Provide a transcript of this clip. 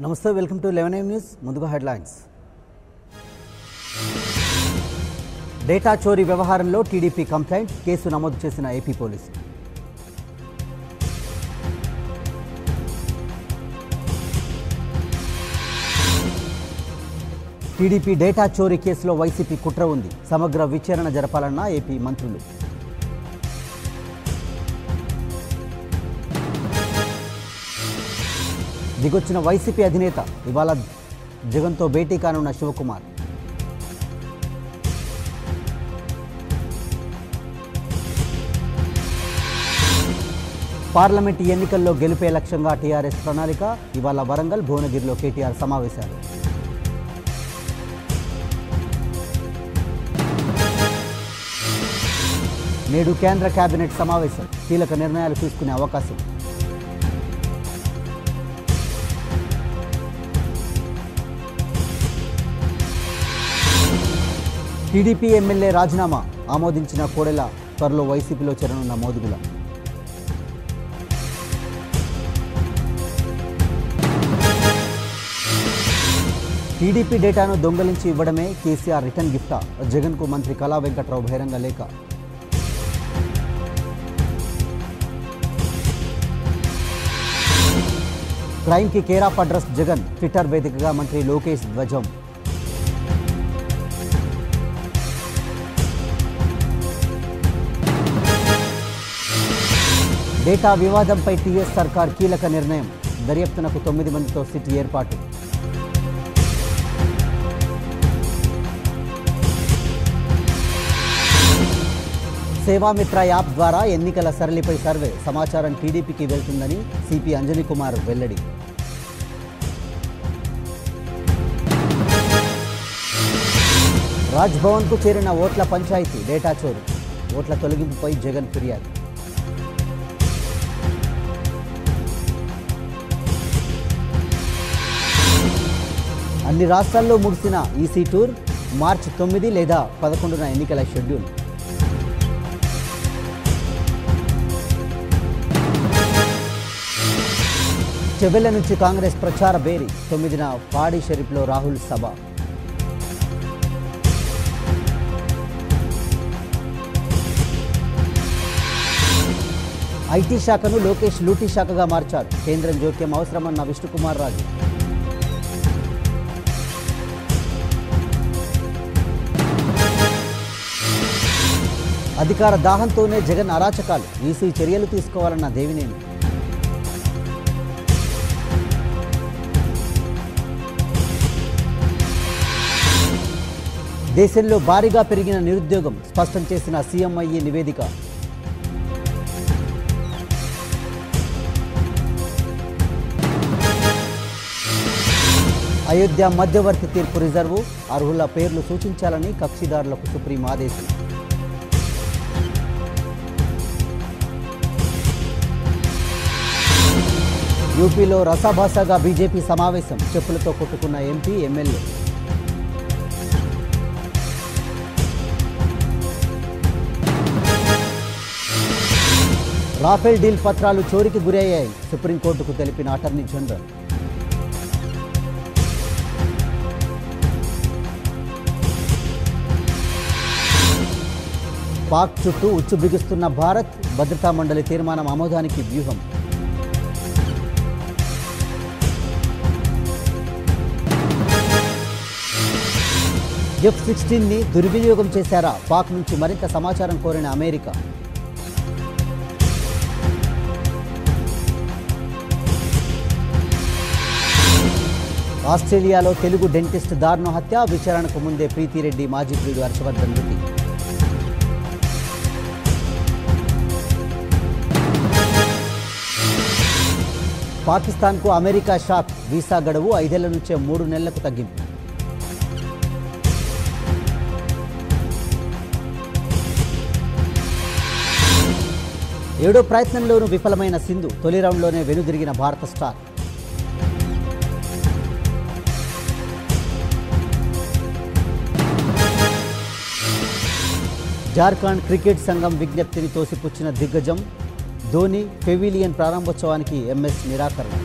నమస్తే, welcome to 11 news. ముందుగా headlines. Data చోరీ వ్యవహారంలో టీడీపీ కంప్లైంట్, కేసు నమోదు చేసిన ఏపీ పోలీసులు. టీడీపీ డేటా చోరీ కేసులో వైసీపీ కుట్ర ఉంది, సమగ్ర విచారణ జరపాలన్న ఏపీ మంత్రులు. దిగొచ్చిన వైసీపీ అధినేత ఇవాళ జగన్తో భేటీ కానున్న శివకుమార్. పార్లమెంటు ఎన్నికల్లో గెలిపే లక్ష్యంగా టీఆర్ఎస్ ప్రణాళిక, ఇవాళ వరంగల్, భువనగిరిలో కేటీఆర్ సమావేశాలు. నేడు కేంద్ర కేబినెట్ సమావేశం, కీలక నిర్ణయాలు తీసుకునే అవకాశం. టీడీపీ ఎమ్మెల్యే రాజీనామా ఆమోదించిన కోడెల, త్వరలో వైసీపీలో చేరనున్న మోదుగుల. టీడీపీ డేటాను దొంగలించి ఇవ్వడమే కేసీఆర్ రిటర్న్ గిఫ్టా? జగన్కు మంత్రి కళా వెంకట్రావు బహిరంగ లేఖ. క్రైమ్కి care of address Jagan, Twitter వేదికగా మంత్రి లోకేష్ ధ్వజం. డేటా వివాదంపై టీఎస్ సర్కార్ కీలక నిర్ణయం, దర్యాప్తునకు 9 మందితో సిట్ ఏర్పాటు. సేవామిత్ర యాప్ ద్వారా ఎన్నికల సరళిపై సర్వే, సమాచారం టీడీపీకి వెళ్తుందని సిపి అంజనీ కుమార్ వెల్లడి. రాజ్భవన్కు చేరిన ఓట్ల పంచాయతీ, డేటా చోరు, ఓట్ల తొలగింపుపై జగన్ ఫిర్యాదు. అన్ని రాష్ట్రాల్లో ముగిసిన ఈసీ టూర్, మార్చి 9 లేదా 11న ఎన్నికల షెడ్యూల్. చెవెళ్ల నుంచి కాంగ్రెస్ ప్రచార బేరీ, 9న పాడి షరీఫ్లో రాహుల్ సభ. ఐటీ శాఖను లోకేష్ లూటీ శాఖగా మార్చారు, కేంద్రం జోక్యం అవసరమన్న విష్ణుకుమార్ రాజు. అధికార దాహంతోనే జగన్ అరాచకాలు, ఈసీ చర్యలు తీసుకోవాలన్న దేవినేని. దేశంలో భారీగా పెరిగిన నిరుద్యోగం, స్పష్టం చేసిన సీఎంఐఈ నివేదిక. అయోధ్య మధ్యవర్తి తీర్పు రిజర్వు, అర్హుల పేర్లు సూచించాలని కక్షిదారులకు సుప్రీం ఆదేశం. యూపీలో రసాభాసాగా బీజేపీ సమావేశం, చెప్పులతో కొట్టుకున్న ఎంపీ, ఎమ్మెల్యే. రాఫెల్ డీల్ పత్రాలు చోరీకి గురయ్యాయి, సుప్రీంకోర్టుకు తెలిపిన అటార్నీ జనరల్. పాక్ చుట్టూ ఉచ్చు బిగుస్తున్న భారత్, భద్రతా మండలి తీర్మానం ఆమోదానికి వ్యూహం. F-16ని దుర్వినియోగం చేశారా? పాక్ నుంచి మరింత సమాచారం కోరిన అమెరికా. ఆస్ట్రేలియాలో తెలుగు డెంటిస్ట్ దారుణ హత్య, విచారణకు ముందే ప్రీతిరెడ్డి, మాజీ ప్రియుడు హర్షవర్ధన్ మృతి. పాకిస్తాన్కు అమెరికా షాక్, వీసా గడువు 5 ఏళ్ల నుంచే 3 నెలలకు తగ్గింపు. ఏడో ప్రయత్నంలోనూ విఫలమైన సింధు, తొలి రౌండ్లోనే వెనుదిరిగిన భారత స్టార్. జార్ఖండ్ క్రికెట్ సంఘం విజ్ఞప్తిని తోసిపుచ్చిన దిగ్గజం ధోని, పెవిలియన్ ప్రారంభోత్సవానికి ఎంఎస్ నిరాకరణ.